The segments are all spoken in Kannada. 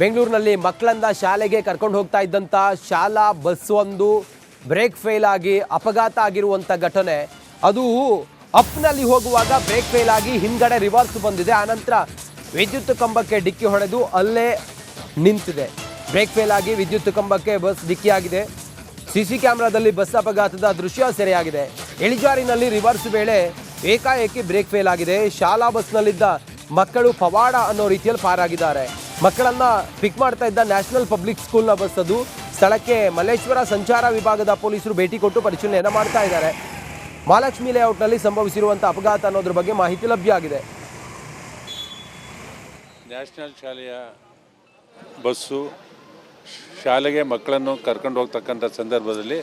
ಬೆಂಗಳೂರಿನಲ್ಲಿ ಮಕ್ಕಳನ್ನ ಶಾಲೆಗೆ ಕರ್ಕೊಂಡು ಹೋಗ್ತಾ ಇದ್ದಂಥ ಶಾಲಾ ಬಸ್ ಒಂದು ಬ್ರೇಕ್ ಫೇಲ್ ಆಗಿ ಅಪಘಾತ ಆಗಿರುವಂಥ ಘಟನೆ. ಅದು ಅಪ್ನಲ್ಲಿ ಹೋಗುವಾಗ ಬ್ರೇಕ್ ಫೇಲ್ ಆಗಿ ಹಿಂದ್ಗಡೆ ರಿವರ್ಸ್ ಬಂದಿದೆ. ಆನಂತರ ವಿದ್ಯುತ್ ಕಂಬಕ್ಕೆ ಡಿಕ್ಕಿ ಹೊಡೆದು ಅಲ್ಲೇ ನಿಂತಿದೆ. ಬ್ರೇಕ್ ಫೇಲ್ ಆಗಿ ವಿದ್ಯುತ್ ಕಂಬಕ್ಕೆ ಬಸ್ ಡಿಕ್ಕಿಯಾಗಿದೆ. ಸಿಸಿ ಕ್ಯಾಮೆರಾದಲ್ಲಿ ಬಸ್ ಅಪಘಾತದ ದೃಶ್ಯ ಸೆರೆಯಾಗಿದೆ. ಇಳಿಜಾರಿನಲ್ಲಿ ರಿವರ್ಸ್ ವೇಳೆ ಏಕಾಏಕಿ ಬ್ರೇಕ್ ಫೇಲ್ ಆಗಿದೆ. ಶಾಲಾ ಬಸ್ನಲ್ಲಿದ್ದ ಮಕ್ಕಳು ಪವಾಡ ಅನ್ನೋ ರೀತಿಯಲ್ಲಿ ಪಾರಾಗಿದ್ದಾರೆ. ಮಕ್ಕಳನ್ನ ಪಿಕ್ ಮಾಡ್ತಾ ಇದ್ದ ನ್ಯಾಷನಲ್ ಪಬ್ಲಿಕ್ ಸ್ಕೂಲ್ನ ಬಸ್ ಅದು. ಸ್ಥಳಕ್ಕೆ ಮಲ್ಲೇಶ್ವರ ಸಂಚಾರ ವಿಭಾಗದ ಪೊಲೀಸರು ಭೇಟಿ ಕೊಟ್ಟು ಪರಿಶೀಲನೆಯನ್ನು ಮಾಡ್ತಾ ಇದ್ದಾರೆ. ಮಹಾಲಕ್ಷ್ಮಿ ಲೇಔಟ್ನಲ್ಲಿ ಸಂಭವಿಸಿರುವಂಥ ಅಪಘಾತ ಅನ್ನೋದ್ರ ಬಗ್ಗೆ ಮಾಹಿತಿ ಲಭ್ಯ ಆಗಿದೆ. ನ್ಯಾಷನಲ್ ಶಾಲೆಯ ಬಸ್ಸು ಶಾಲೆಗೆ ಮಕ್ಕಳನ್ನು ಕರ್ಕೊಂಡು ಹೋಗ್ತಕ್ಕಂಥ ಸಂದರ್ಭದಲ್ಲಿ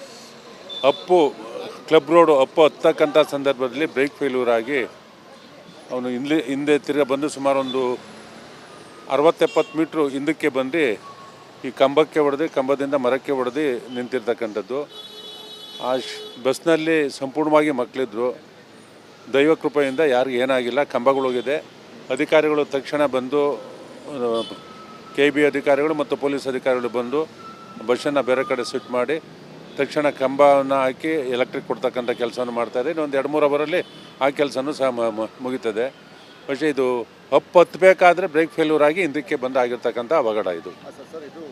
ಕ್ಲಬ್ ರೋಡು ಹತ್ತಕ್ಕಂಥ ಸಂದರ್ಭದಲ್ಲಿ ಬ್ರೇಕ್ ಫೇಲ್ಯೂರ್ ಆಗಿ ಅವನು ಹಿಂದೆ ತಿರ್ಗಿ ಬಂದು ಸುಮಾರು ಒಂದು 60-70 ಮೀಟ್ರು ಹಿಂದಕ್ಕೆ ಬಂದು ಈ ಕಂಬಕ್ಕೆ ಹೊಡೆದು ಕಂಬದಿಂದ ಮರಕ್ಕೆ ಹೊಡೆದು ನಿಂತಿರ್ತಕ್ಕಂಥದ್ದು. ಆ ಬಸ್ನಲ್ಲಿ ಸಂಪೂರ್ಣವಾಗಿ ಮಕ್ಕಳಿದ್ರು. ದೈವ ಕೃಪೆಯಿಂದ ಯಾರಿಗೂ ಏನಾಗಿಲ್ಲ. ಕಂಬಗಳೋಗಿದೆ. ಅಧಿಕಾರಿಗಳು ತಕ್ಷಣ ಬಂದು KB ಅಧಿಕಾರಿಗಳು ಮತ್ತು ಪೊಲೀಸ್ ಅಧಿಕಾರಿಗಳು ಬಂದು ಬಸ್ಸನ್ನು ಬೇರೆ ಕಡೆ ಶಿಫ್ಟ್ ಮಾಡಿ ತಕ್ಷಣ ಕಂಬವನ್ನು ಹಾಕಿ ಎಲೆಕ್ಟ್ರಿಕ್ ಕೊಡ್ತಕ್ಕಂಥ ಕೆಲಸವನ್ನು ಮಾಡ್ತಾರೆ. ಇನ್ನೊಂದು 2-3 ಅವರಲ್ಲಿ ಆ ಕೆಲಸನೂ ಸಹ ಮುಗೀತದೆ. പക്ഷേ ಇದು ಹತ್ತಬೇಕಾದ್ರೆ ಬ್ರೇಕ್ ಫೇಲ್ಯೂರ್ ಆಗಿ ಹಿಂದಕ್ಕೆ ಬಂದು ಆಗಿರ್ತಕ್ಕಂಥ ಅವಘಡ ಇದು. ಸರ್, ಇದು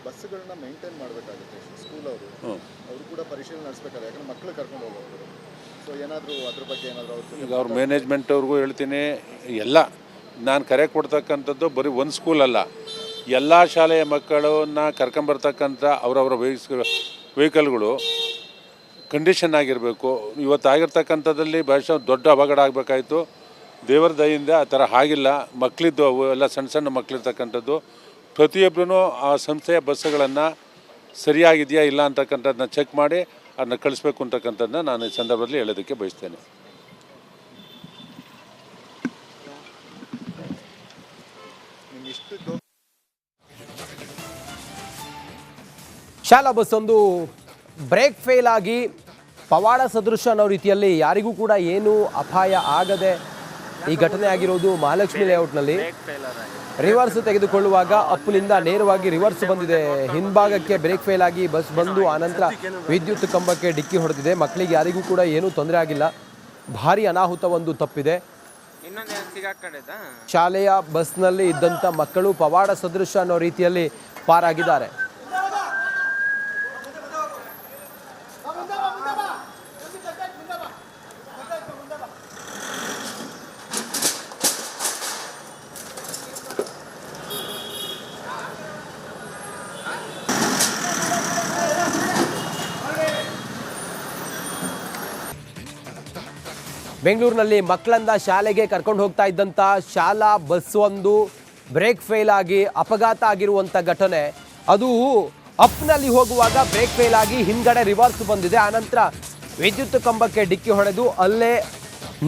ಬಸ್ಸುಗಳನ್ನ ಮೇಂಟೈನ್ ಮಾಡಬೇಕಾಗುತ್ತೆ ಸ್ಕೂಲ್ ಅವರು ಕೂಡ ಪರಿಶೀಲನೆ ನಡೆಸಬೇಕಾದ್ರೆ, ಯಾಕಂದ್ರೆ ಮಕ್ಕಳು ಕರ್ಕೊಂಡು ಹೋಗೋರು. ಸೊ ಏನಾದರೂ ಅದ್ರ ಬಗ್ಗೆ ಏನಾದರೂ ಈಗ ಅವ್ರ ಮ್ಯಾನೇಜ್ಮೆಂಟ್ ಅವ್ರಿಗೂ ಹೇಳ್ತೀನಿ, ಎಲ್ಲ ನಾನು ಕರೆ ಕೊಡ್ತಕ್ಕಂಥದ್ದು ಬರೀ ಒಂದು ಸ್ಕೂಲ್ ಅಲ್ಲ, ಎಲ್ಲ ಶಾಲೆಯ ಮಕ್ಕಳನ್ನ ಕರ್ಕೊಂಬರ್ತಕ್ಕಂಥ ಅವರವರ ವೆಹಿಕಲ್ಗಳು ಕಂಡೀಷನ್ ಆಗಿರಬೇಕು. ಇವತ್ತಾಗಿರ್ತಕ್ಕಂಥದ್ದಲ್ಲಿ ಬಹುಶಃ ದೊಡ್ಡ ಅವಘಡ ಆಗಬೇಕಾಯಿತು. ದೇವರ ದಯೆಯಿಂದ ಆ ಥರ ಆಗಿಲ್ಲ. ಮಕ್ಕಳಿದ್ದು ಅವು ಎಲ್ಲ ಸಣ್ಣ ಸಣ್ಣ ಮಕ್ಕಳಿರ್ತಕ್ಕಂಥದ್ದು. ಪ್ರತಿಯೊಬ್ಬರೂ ಆ ಸಂಸ್ಥೆಯ ಬಸ್ಸುಗಳನ್ನು ಸರಿಯಾಗಿದೆಯಾ ಇಲ್ಲ ಅಂತಕ್ಕಂಥದ್ದನ್ನ ಚೆಕ್ ಮಾಡಿ ಅದನ್ನ ಕಳಿಸ್ಬೇಕು ಅಂತಕ್ಕಂಥದ್ದನ್ನ ನಾನು ಈ ಸಂದರ್ಭದಲ್ಲಿ ಹೇಳೋದಕ್ಕೆ ಬಯಸ್ತೇನೆ. ಶಾಲಾ ಬಸ್ ಒಂದು ಬ್ರೇಕ್ ಫೇಲ್ ಆಗಿ ಪವಾಡ ಸದೃಶ ಅನ್ನೋ ರೀತಿಯಲ್ಲಿ ಯಾರಿಗೂ ಕೂಡ ಏನೂ ಅಪಾಯ ಆಗದೆ ಈ ಘಟನೆ ಆಗಿರೋದು ಮಹಾಲಕ್ಷ್ಮಿ ಲೇಔಟ್ನಲ್ಲಿ. ರಿವರ್ಸ್ ತೆಗೆದುಕೊಳ್ಳುವಾಗ ಅಪ್ನಿಂದ ನೇರವಾಗಿ ರಿವರ್ಸ್ ಬಂದಿದೆ. ಹಿಂಭಾಗಕ್ಕೆ ಬ್ರೇಕ್ ಫೇಲ್ ಆಗಿ ಬಸ್ ಬಂದು ಆನಂತರ ವಿದ್ಯುತ್ ಕಂಬಕ್ಕೆ ಡಿಕ್ಕಿ ಹೊಡೆದಿದೆ. ಮಕ್ಕಳಿಗೆ ಯಾರಿಗೂ ಕೂಡ ಏನೂ ತೊಂದರೆ ಆಗಿಲ್ಲ. ಭಾರಿ ಅನಾಹುತ ಒಂದು ತಪ್ಪಿದೆ. ಶಾಲೆಯ ಬಸ್ನಲ್ಲಿ ಇದ್ದಂಥ ಮಕ್ಕಳು ಪವಾಡ ಸದೃಶ ಅನ್ನೋ ರೀತಿಯಲ್ಲಿ ಪಾರಾಗಿದ್ದಾರೆ. ಬೆಂಗಳೂರಿನಲ್ಲಿ ಮಕ್ಕಳನ್ನ ಶಾಲೆಗೆ ಕರ್ಕೊಂಡು ಹೋಗ್ತಾ ಇದ್ದಂಥ ಶಾಲಾ ಬಸ್ ಒಂದು ಬ್ರೇಕ್ ಫೇಲ್ ಆಗಿ ಅಪಘಾತ ಆಗಿರುವಂಥ ಘಟನೆ. ಅದು ಅಪ್ನಲ್ಲಿ ಹೋಗುವಾಗ ಬ್ರೇಕ್ ಫೇಲ್ ಆಗಿ ಹಿಂದ್ಗಡೆ ರಿವರ್ಸ್ ಬಂದಿದೆ. ಆನಂತರ ವಿದ್ಯುತ್ ಕಂಬಕ್ಕೆ ಡಿಕ್ಕಿ ಹೊಡೆದು ಅಲ್ಲೇ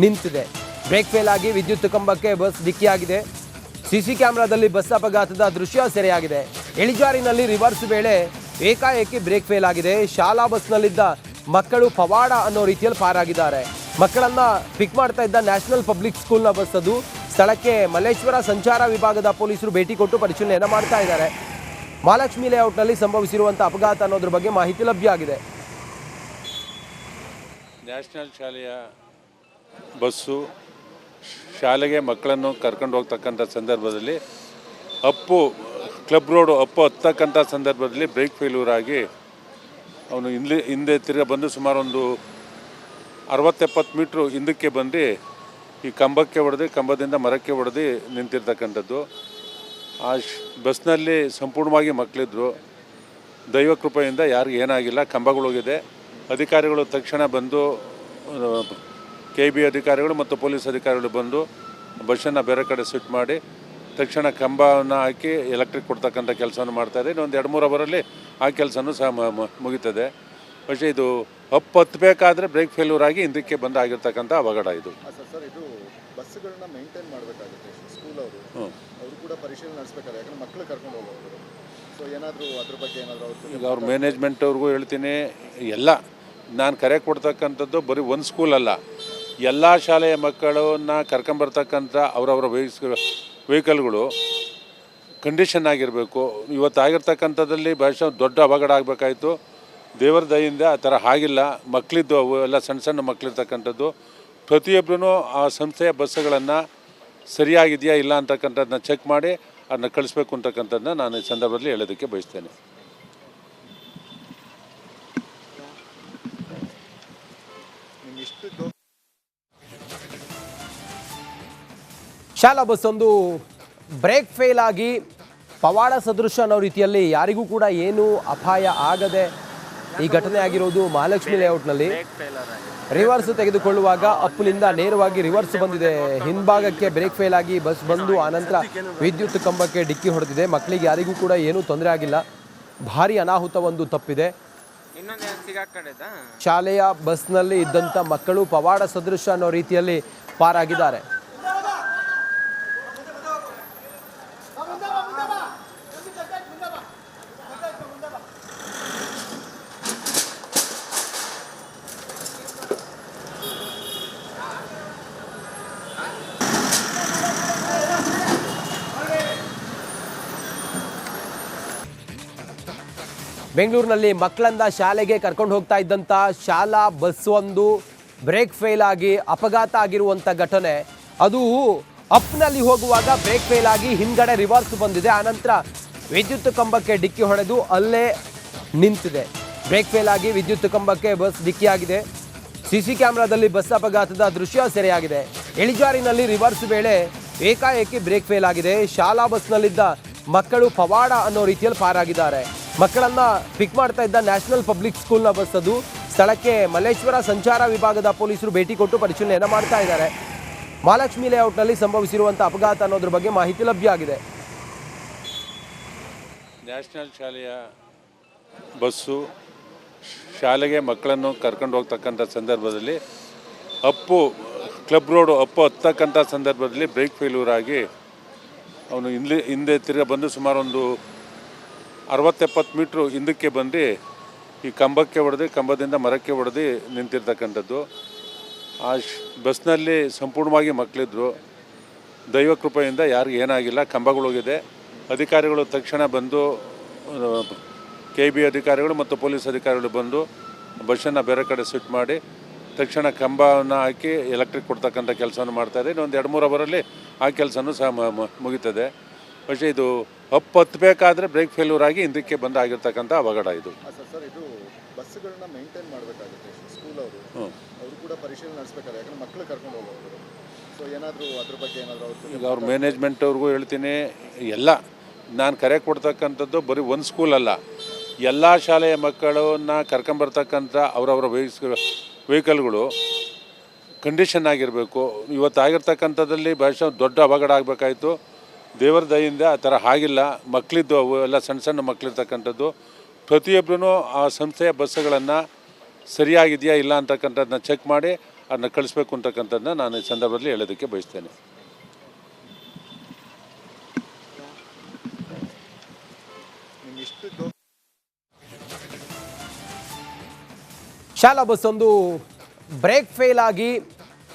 ನಿಂತಿದೆ. ಬ್ರೇಕ್ ಫೇಲ್ ಆಗಿ ವಿದ್ಯುತ್ ಕಂಬಕ್ಕೆ ಬಸ್ ಡಿಕ್ಕಿಯಾಗಿದೆ. ಸಿಸಿ ಕ್ಯಾಮೆರಾದಲ್ಲಿ ಬಸ್ ಅಪಘಾತದ ದೃಶ್ಯ ಸೆರೆಯಾಗಿದೆ. ಇಳಿಜಾರಿನಲ್ಲಿ ರಿವರ್ಸ್ ವೇಳೆ ಏಕಾಏಕಿ ಬ್ರೇಕ್ ಫೇಲ್ ಆಗಿದೆ. ಶಾಲಾ ಬಸ್ನಲ್ಲಿದ್ದ ಮಕ್ಕಳು ಪವಾಡ ಅನ್ನೋ ರೀತಿಯಲ್ಲಿ ಪಾರಾಗಿದ್ದಾರೆ. ಮಕ್ಕಳನ್ನ ಪಿಕ್ ಮಾಡ್ತಾ ಇದ್ದ ನ್ಯಾಷನಲ್ ಪಬ್ಲಿಕ್ ಸ್ಕೂಲ್ನ ಬಸ್ ಅದು. ಸ್ಥಳಕ್ಕೆ ಮಲ್ಲೇಶ್ವರ ಸಂಚಾರ ವಿಭಾಗದ ಪೊಲೀಸರು ಭೇಟಿ ಕೊಟ್ಟು ಪರಿಶೀಲನೆಯನ್ನು ಮಾಡ್ತಾ ಇದ್ದಾರೆ. ಮಹಾಲಕ್ಷ್ಮಿ ಲೇಔಟ್ನಲ್ಲಿ ಸಂಭವಿಸಿರುವಂಥ ಅಪಘಾತ ಅನ್ನೋದ್ರ ಬಗ್ಗೆ ಮಾಹಿತಿ ಲಭ್ಯ ಆಗಿದೆ. ನ್ಯಾಷನಲ್ ಶಾಲೆಯ ಬಸ್ಸು ಶಾಲೆಗೆ ಮಕ್ಕಳನ್ನು ಕರ್ಕೊಂಡು ಹೋಗ್ತಕ್ಕಂಥ ಸಂದರ್ಭದಲ್ಲಿ ಕ್ಲಬ್ ರೋಡು ಹತ್ತಕ್ಕಂಥ ಸಂದರ್ಭದಲ್ಲಿ ಬ್ರೇಕ್ ಫೇಲ್ಯೂರ್ ಆಗಿ ಅವನು ಹಿಂದೆ ತಿರ್ಗಿ ಬಂದು ಸುಮಾರು ಒಂದು 60-70 ಮೀಟ್ರು ಹಿಂದಕ್ಕೆ ಬಂದು ಈ ಕಂಬಕ್ಕೆ ಹೊಡೆದು ಕಂಬದಿಂದ ಮರಕ್ಕೆ ಹೊಡೆದು ನಿಂತಿರ್ತಕ್ಕಂಥದ್ದು. ಆ ಬಸ್ನಲ್ಲಿ ಸಂಪೂರ್ಣವಾಗಿ ಮಕ್ಕಳಿದ್ರು. ದೈವ ಕೃಪೆಯಿಂದ ಯಾರಿಗೂ ಏನಾಗಿಲ್ಲ. ಕಂಬಗಳೋಗಿದೆ. ಅಧಿಕಾರಿಗಳು ತಕ್ಷಣ ಬಂದು KB ಅಧಿಕಾರಿಗಳು ಮತ್ತು ಪೊಲೀಸ್ ಅಧಿಕಾರಿಗಳು ಬಂದು ಬಸ್ಸನ್ನು ಬೇರೆ ಕಡೆ ಶಿಫ್ಟ್ ಮಾಡಿ ತಕ್ಷಣ ಕಂಬವನ್ನು ಹಾಕಿ ಎಲೆಕ್ಟ್ರಿಕ್ ಕೊಡ್ತಕ್ಕಂಥ ಕೆಲಸವನ್ನು ಮಾಡ್ತಾರೆ. ಇನ್ನೊಂದು 2-3 ಅವರಲ್ಲಿ ಆ ಕೆಲಸನೂ ಸಹ ಮುಗೀತದೆ. പക്ഷേ ಇದು ಹತ್ತಬೇಕಾದ್ರೆ ಬ್ರೇಕ್ ಫೇಲ್ಯೂರ್ ಆಗಿ ಹಿಂದಕ್ಕೆ ಬಂದು ಆಗಿರ್ತಕ್ಕಂಥ ಅವಘಡ ಇದು. ಸರ್, ಇದು ಬಸ್ಸುಗಳನ್ನ ಮೇಂಟೈನ್ ಮಾಡಬೇಕಾಗುತ್ತೆ ಸ್ಕೂಲ್ ಅವರು ಕೂಡ ಪರಿಶೀಲನೆ ನಡೆಸಬೇಕಾದ್ರೆ, ಯಾಕಂದ್ರೆ ಮಕ್ಕಳು ಕರ್ಕೊಂಡು ಹೋಗೋರು. ಸೊ ಏನಾದರೂ ಅದ್ರ ಬಗ್ಗೆ ಏನಾದರೂ ಈಗ ಅವ್ರ ಮ್ಯಾನೇಜ್ಮೆಂಟ್ ಅವ್ರಿಗೂ ಹೇಳ್ತೀನಿ, ಎಲ್ಲ ನಾನು ಕರೆ ಕೊಡ್ತಕ್ಕಂಥದ್ದು ಬರೀ ಒಂದು ಸ್ಕೂಲ್ ಅಲ್ಲ, ಎಲ್ಲ ಶಾಲೆಯ ಮಕ್ಕಳನ್ನ ಕರ್ಕೊಂಬರ್ತಕ್ಕಂಥ ಅವರವರ ವೆಹಿಕಲ್ಗಳು ಕಂಡೀಷನ್ ಆಗಿರಬೇಕು. ಇವತ್ತಾಗಿರ್ತಕ್ಕಂಥದ್ದಲ್ಲಿ ಬಹುಶಃ ದೊಡ್ಡ ಅವಘಡ ಆಗಬೇಕಾಯಿತು. ದೇವರ ದಯೆಯಿಂದ ಆ ಥರ ಆಗಿಲ್ಲ. ಮಕ್ಕಳಿದ್ದು ಅವು ಎಲ್ಲ ಸಣ್ಣ ಸಣ್ಣ ಮಕ್ಕಳಿರ್ತಕ್ಕಂಥದ್ದು. ಪ್ರತಿಯೊಬ್ಬರೂ ಆ ಸಂಸ್ಥೆಯ ಬಸ್ಸುಗಳನ್ನು ಸರಿಯಾಗಿದೆಯಾ ಇಲ್ಲ ಅಂತಕ್ಕಂಥದ್ದನ್ನ ಚೆಕ್ ಮಾಡಿ ಅದನ್ನ ಕಳಿಸ್ಬೇಕು ಅಂತಕ್ಕಂಥದ್ದನ್ನ ನಾನು ಈ ಸಂದರ್ಭದಲ್ಲಿ ಹೇಳೋದಕ್ಕೆ ಬಯಸ್ತೇನೆ. ಶಾಲಾ ಬಸ್ ಒಂದು ಬ್ರೇಕ್ ಫೇಲ್ ಆಗಿ ಪವಾಡ ಸದೃಶ ಅನ್ನೋ ರೀತಿಯಲ್ಲಿ ಯಾರಿಗೂ ಕೂಡ ಏನೂ ಅಪಾಯ ಆಗದೆ ಈ ಘಟನೆ ಆಗಿರೋದು ಮಹಾಲಕ್ಷ್ಮಿ ಲೇಔಟ್ನಲ್ಲಿ. ರಿವರ್ಸ್ ತೆಗೆದುಕೊಳ್ಳುವಾಗ ಅಪ್ನಿಂದ ನೇರವಾಗಿ ರಿವರ್ಸ್ ಬಂದಿದೆ. ಹಿಂಭಾಗಕ್ಕೆ ಬ್ರೇಕ್ ಫೇಲ್ ಆಗಿ ಬಸ್ ಬಂದು ಆನಂತರ ವಿದ್ಯುತ್ ಕಂಬಕ್ಕೆ ಡಿಕ್ಕಿ ಹೊಡೆದಿದೆ. ಮಕ್ಕಳಿಗೆ ಯಾರಿಗೂ ಕೂಡ ಏನೂ ತೊಂದರೆ ಆಗಿಲ್ಲ. ಭಾರಿ ಅನಾಹುತ ಒಂದು ತಪ್ಪಿದೆ. ಶಾಲೆಯ ಬಸ್ನಲ್ಲಿ ಇದ್ದಂಥ ಮಕ್ಕಳು ಪವಾಡ ಸದೃಶ ಅನ್ನೋ ರೀತಿಯಲ್ಲಿ ಪಾರಾಗಿದ್ದಾರೆ. ಬೆಂಗಳೂರಿನಲ್ಲಿ ಮಕ್ಕಳನ್ನ ಶಾಲೆಗೆ ಕರ್ಕೊಂಡು ಹೋಗ್ತಾ ಇದ್ದಂಥ ಶಾಲಾ ಬಸ್ ಒಂದು ಬ್ರೇಕ್ ಫೇಲ್ ಆಗಿ ಅಪಘಾತ ಆಗಿರುವಂಥ ಘಟನೆ. ಅದು ಅಪ್ನಲ್ಲಿ ಹೋಗುವಾಗ ಬ್ರೇಕ್ ಫೇಲ್ ಆಗಿ ಹಿಂದ್ಗಡೆ ರಿವರ್ಸ್ ಬಂದಿದೆ. ಆನಂತರ ವಿದ್ಯುತ್ ಕಂಬಕ್ಕೆ ಡಿಕ್ಕಿ ಹೊಡೆದು ಅಲ್ಲೇ ನಿಂತಿದೆ. ಬ್ರೇಕ್ ಫೇಲ್ ಆಗಿ ವಿದ್ಯುತ್ ಕಂಬಕ್ಕೆ ಬಸ್ ಡಿಕ್ಕಿಯಾಗಿದೆ. ಸಿಸಿ ಕ್ಯಾಮೆರಾದಲ್ಲಿ ಬಸ್ ಅಪಘಾತದ ದೃಶ್ಯ ಸೆರೆಯಾಗಿದೆ. ಇಳಿಜಾರಿನಲ್ಲಿ ರಿವರ್ಸ್ ವೇಳೆ ಏಕಾಏಕಿ ಬ್ರೇಕ್ ಫೇಲ್ ಆಗಿದೆ. ಶಾಲಾ ಬಸ್ನಲ್ಲಿದ್ದ ಮಕ್ಕಳು ಪವಾಡ ಅನ್ನೋ ರೀತಿಯಲ್ಲಿ ಪಾರಾಗಿದ್ದಾರೆ. ಮಕ್ಕಳನ್ನ ಪಿಕ್ ಮಾಡ್ತಾ ಇದ್ದ ನ್ಯಾಷನಲ್ ಪಬ್ಲಿಕ್ ಸ್ಕೂಲ್ನ ಬಸ್ ಅದು. ಸ್ಥಳಕ್ಕೆ ಮಲ್ಲೇಶ್ವರ ಸಂಚಾರ ವಿಭಾಗದ ಪೊಲೀಸರು ಭೇಟಿ ಕೊಟ್ಟು ಪರಿಶೀಲನೆಯನ್ನು ಮಾಡ್ತಾ ಇದ್ದಾರೆ. ಮಹಾಲಕ್ಷ್ಮಿ ಲೇಔಟ್ನಲ್ಲಿ ಸಂಭವಿಸಿರುವಂಥ ಅಪಘಾತ ಅನ್ನೋದ್ರ ಬಗ್ಗೆ ಮಾಹಿತಿ ಲಭ್ಯ ಆಗಿದೆ. ನ್ಯಾಷನಲ್ ಶಾಲೆಯ ಬಸ್ಸು ಶಾಲೆಗೆ ಮಕ್ಕಳನ್ನು ಕರ್ಕೊಂಡು ಹೋಗ್ತಕ್ಕಂಥ ಸಂದರ್ಭದಲ್ಲಿ ಕ್ಲಬ್ ರೋಡು ಹತ್ತಕ್ಕಂಥ ಸಂದರ್ಭದಲ್ಲಿ ಬ್ರೇಕ್ ಫೇಲ್ಯೂರ್ ಆಗಿ ಅವನು ಹಿಂದೆ ತಿರ್ಗಿ ಬಂದು ಸುಮಾರು ಒಂದು 60-70 ಮೀಟ್ರು ಹಿಂದಕ್ಕೆ ಬಂದು ಈ ಕಂಬಕ್ಕೆ ಹೊಡೆದು ಕಂಬದಿಂದ ಮರಕ್ಕೆ ಹೊಡೆದು ನಿಂತಿರ್ತಕ್ಕಂಥದ್ದು. ಆ ಬಸ್ನಲ್ಲಿ ಸಂಪೂರ್ಣವಾಗಿ ಮಕ್ಕಳಿದ್ರು. ದೈವ ಕೃಪೆಯಿಂದ ಯಾರಿಗೂ ಏನಾಗಿಲ್ಲ. ಕಂಬಗಳೋಗಿದೆ. ಅಧಿಕಾರಿಗಳು ತಕ್ಷಣ ಬಂದು KB ಅಧಿಕಾರಿಗಳು ಮತ್ತು ಪೊಲೀಸ್ ಅಧಿಕಾರಿಗಳು ಬಂದು ಬಸ್ಸನ್ನು ಬೇರೆ ಕಡೆ ಶಿಫ್ಟ್ ಮಾಡಿ ತಕ್ಷಣ ಕಂಬವನ್ನು ಹಾಕಿ ಎಲೆಕ್ಟ್ರಿಕ್ ಕೊಡ್ತಕ್ಕಂಥ ಕೆಲಸವನ್ನು ಮಾಡ್ತಾಯಿದೆ. ಇನ್ನೊಂದು 2-3 ಅವರಲ್ಲಿ ಆ ಕೆಲಸನೂ ಸಹ ಮುಗಿತದೆ. പക്ഷേ ಇದು ಹತ್ತಬೇಕಾದ್ರೆ ಬ್ರೇಕ್ ಫೇಲ್ಯೂರ್ ಆಗಿ ಹಿಂದಕ್ಕೆ ಬಂದು ಆಗಿರ್ತಕ್ಕಂಥ ಅವಘಡ ಇದು. ಸರ್, ಇದು ಬಸ್ಸುಗಳನ್ನ ಮೇಂಟೈನ್ ಮಾಡಬೇಕಾಗುತ್ತೆ ಸ್ಕೂಲ್ ಅವರು ಕೂಡ ಪರಿಶೀಲನೆ ನಡೆಸಬೇಕಾದ್ರೆ, ಯಾಕಂದ್ರೆ ಮಕ್ಕಳು ಕರ್ಕೊಂಡು ಹೋಗೋರು. ಸೊ ಏನಾದರೂ ಅದ್ರ ಬಗ್ಗೆ ಏನಾದರೂ ಈಗ ಅವ್ರ ಮ್ಯಾನೇಜ್ಮೆಂಟ್ ಅವ್ರಿಗೂ ಹೇಳ್ತೀನಿ, ಎಲ್ಲ ನಾನು ಕರೆ ಕೊಡ್ತಕ್ಕಂಥದ್ದು ಬರೀ ಒಂದು ಸ್ಕೂಲ್ ಅಲ್ಲ, ಎಲ್ಲ ಶಾಲೆಯ ಮಕ್ಕಳನ್ನ ಕರ್ಕೊಂಬರ್ತಕ್ಕಂಥ ಅವರವರ ವೆಹಿಕಲ್ಗಳು ಕಂಡೀಷನ್ ಆಗಿರಬೇಕು. ಇವತ್ತಾಗಿರ್ತಕ್ಕಂಥದ್ದಲ್ಲಿ ಬಹುಶಃ ದೊಡ್ಡ ಅವಘಡ ಆಗಬೇಕಾಯಿತು. ದೇವರ ದಯೆಯಿಂದ ಆ ಥರ ಆಗಿಲ್ಲ. ಮಕ್ಕಳಿದ್ದು ಅವು ಎಲ್ಲ ಸಣ್ಣ ಸಣ್ಣ ಮಕ್ಕಳಿರ್ತಕ್ಕಂಥದ್ದು. ಪ್ರತಿಯೊಬ್ಬರೂ ಆ ಸಂಸ್ಥೆಯ ಬಸ್ಸುಗಳನ್ನು ಸರಿಯಾಗಿದೆಯಾ ಇಲ್ಲ ಅಂತಕ್ಕಂಥದ್ದನ್ನ ಚೆಕ್ ಮಾಡಿ ಅದನ್ನ ಕಳಿಸ್ಬೇಕು ಅಂತಕ್ಕಂಥದ್ದನ್ನ ನಾನು ಈ ಸಂದರ್ಭದಲ್ಲಿ ಹೇಳೋದಕ್ಕೆ ಬಯಸ್ತೇನೆ. ಶಾಲಾ ಬಸ್ ಒಂದು ಬ್ರೇಕ್ ಫೇಲ್ ಆಗಿ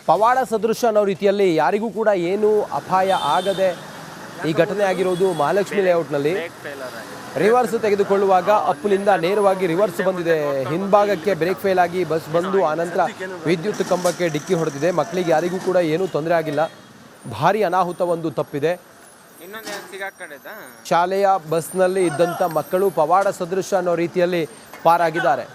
ಪವಾಡ ಸದೃಶ ಅನ್ನೋ ರೀತಿಯಲ್ಲಿ ಯಾರಿಗೂ ಕೂಡ ಏನೂ ಅಪಾಯ ಆಗದೆ ಈ ಘಟನೆ ಆಗಿರೋದು ಮಹಾಲಕ್ಷ್ಮಿ ಲೇಔಟ್ನಲ್ಲಿ. ರಿವರ್ಸ್ ತೆಗೆದುಕೊಳ್ಳುವಾಗ ಅಪ್ನಿಂದ ನೇರವಾಗಿ ರಿವರ್ಸ್ ಬಂದಿದೆ. ಹಿಂಭಾಗಕ್ಕೆ ಬ್ರೇಕ್ ಫೇಲ್ ಆಗಿ ಬಸ್ ಬಂದು ಆನಂತರ ವಿದ್ಯುತ್ ಕಂಬಕ್ಕೆ ಡಿಕ್ಕಿ ಹೊಡೆದಿದೆ. ಮಕ್ಕಳಿಗೆ ಯಾರಿಗೂ ಕೂಡ ಏನೂ ತೊಂದರೆ ಆಗಿಲ್ಲ. ಭಾರಿ ಅನಾಹುತ ಒಂದು ತಪ್ಪಿದೆ. ಶಾಲೆಯ ಬಸ್ನಲ್ಲಿ ಇದ್ದಂಥ ಮಕ್ಕಳು ಪವಾಡ ಸದೃಶ ಅನ್ನೋ ರೀತಿಯಲ್ಲಿ ಪಾರಾಗಿದ್ದಾರೆ.